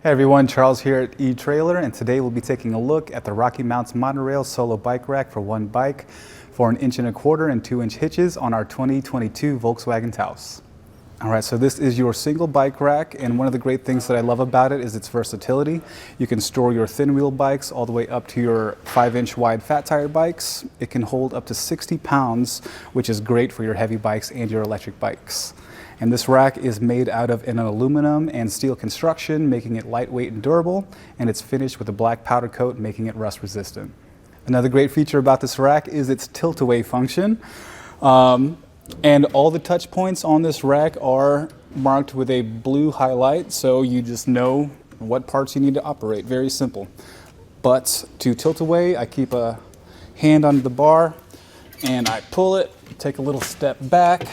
Hey everyone, Charles here at eTrailer, and today we'll be taking a look at the Rocky Mounts Monorail Solo Bike Rack for one bike for 1 1/4" and 2" hitches on our 2022 Volkswagen Taos. Alright, so this is your single bike rack, and one of the great things that I love about it is its versatility. You can store your thin wheel bikes all the way up to your 5" wide fat tire bikes. It can hold up to 60 pounds, which is great for your heavy bikes and your electric bikes. And this rack is made out of an aluminum and steel construction, making it lightweight and durable, and it's finished with a black powder coat, making it rust resistant. Another great feature about this rack is its tilt-away function. And all the touch points on this rack are marked with a blue highlight, so you just know what parts you need to operate. Very simple. But to tilt away, I keep a hand on the bar and I pull it, take a little step back,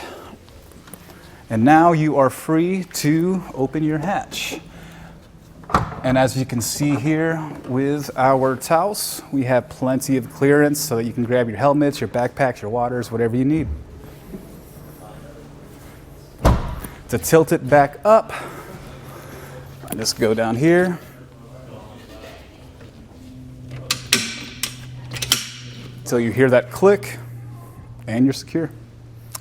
and now you are free to open your hatch. And as you can see here with our Taos, we have plenty of clearance so that you can grab your helmets, your backpacks, your waters, whatever you need. To tilt it back up, I just go down here. Until you hear that click, and you're secure.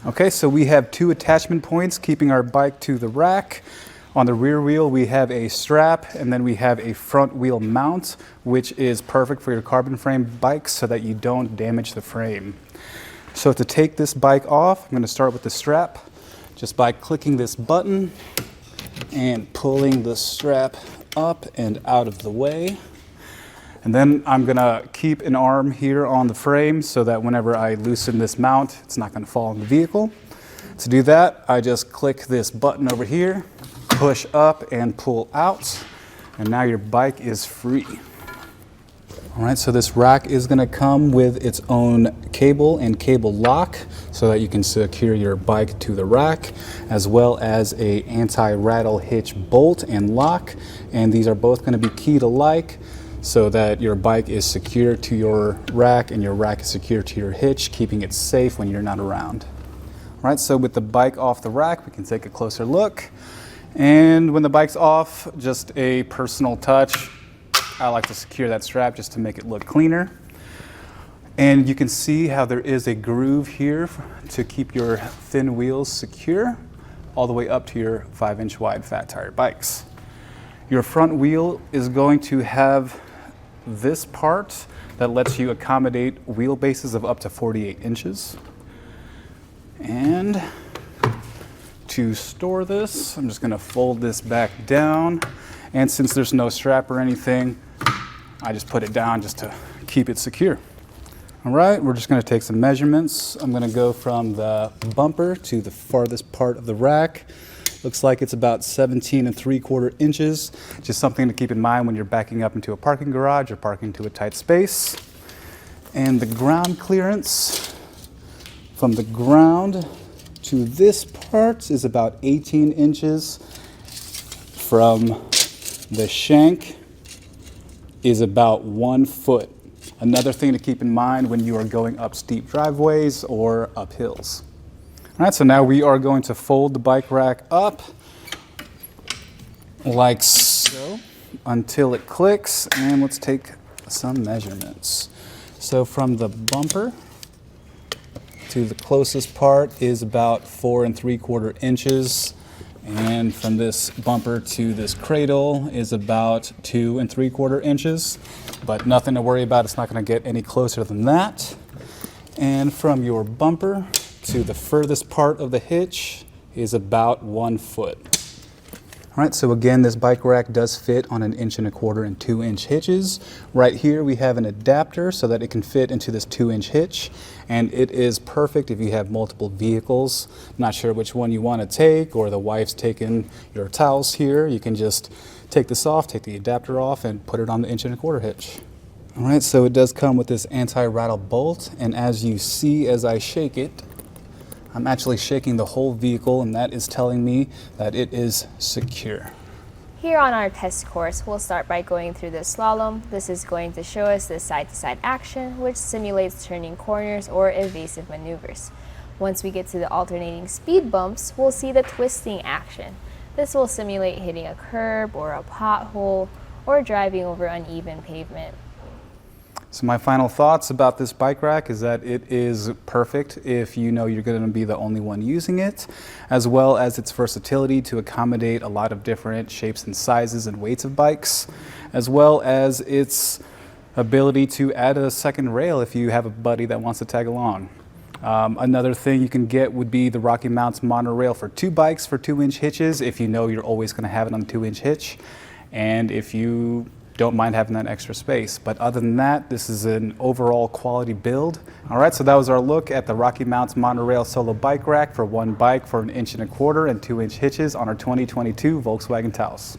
Okay, so we have 2 attachment points keeping our bike to the rack. On the rear wheel, we have a strap, and then we have a front wheel mount, which is perfect for your carbon frame bikes so that you don't damage the frame. So to take this bike off, I'm going to start with the strap just by clicking this button and pulling the strap up and out of the way. And then I'm gonna keep an arm here on the frame so that whenever I loosen this mount, it's not gonna fall in the vehicle. To do that, I just click this button over here, push up and pull out, and now your bike is free. All right, so this rack is gonna come with its own cable and cable lock so that you can secure your bike to the rack, as well as a anti-rattle hitch bolt and lock. And these are both gonna be key to like, so that your bike is secure to your rack and your rack is secure to your hitch, keeping it safe when you're not around. All right, so with the bike off the rack, we can take a closer look. And when the bike's off, just a personal touch. I like to secure that strap just to make it look cleaner. And you can see how there is a groove here to keep your thin wheels secure all the way up to your 5" wide fat tire bikes. Your front wheel is going to have this part that lets you accommodate wheelbases of up to 48 inches. And to store this, I'm just gonna fold this back down. And since there's no strap or anything, I just put it down just to keep it secure. All right, we're just gonna take some measurements. I'm gonna go from the bumper to the farthest part of the rack. Looks like it's about 17 3/4 inches. Just something to keep in mind when you're backing up into a parking garage or parking into a tight space. And the ground clearance from the ground to this part is about 18 inches. From the shank is about 1 foot. Another thing to keep in mind when you are going up steep driveways or up hills. All right, so now we are going to fold the bike rack up like so until it clicks, and let's take some measurements. So from the bumper to the closest part is about 4 3/4 inches, and from this bumper to this cradle is about 2 3/4 inches, but nothing to worry about. It's not going to get any closer than that. And from your bumper to the furthest part of the hitch is about 1 foot. All right, so again, this bike rack does fit on 1 1/4" and 2" hitches. Right here we have an adapter so that it can fit into this 2" hitch, and it is perfect if you have multiple vehicles. Not sure which one you want to take, or the wife's taking your Taos here. You can just take this off, take the adapter off, and put it on the 1 1/4" hitch. All right, so it does come with this anti-rattle bolt, and as you see as I shake it, I'm actually shaking the whole vehicle, and that is telling me that it is secure. Here on our test course, we'll start by going through the slalom. This is going to show us the side-to-side action, which simulates turning corners or evasive maneuvers. Once we get to the alternating speed bumps, we'll see the twisting action. This will simulate hitting a curb or a pothole or driving over uneven pavement. So my final thoughts about this bike rack is that it is perfect if you know you're going to be the only one using it, as well as its versatility to accommodate a lot of different shapes and sizes and weights of bikes, as well as its ability to add a second rail if you have a buddy that wants to tag along. Another thing you can get would be the Rocky Mounts monorail for 2 bikes for 2-inch hitches if you know you're always going to have it on a 2-inch hitch, and if you don't mind having that extra space. But other than that, this is an overall quality build. All right, so that was our look at the Rocky Mounts monorail solo bike rack for 1 bike for 1.25 inch and 2-inch hitches on our 2022 Volkswagen Taos.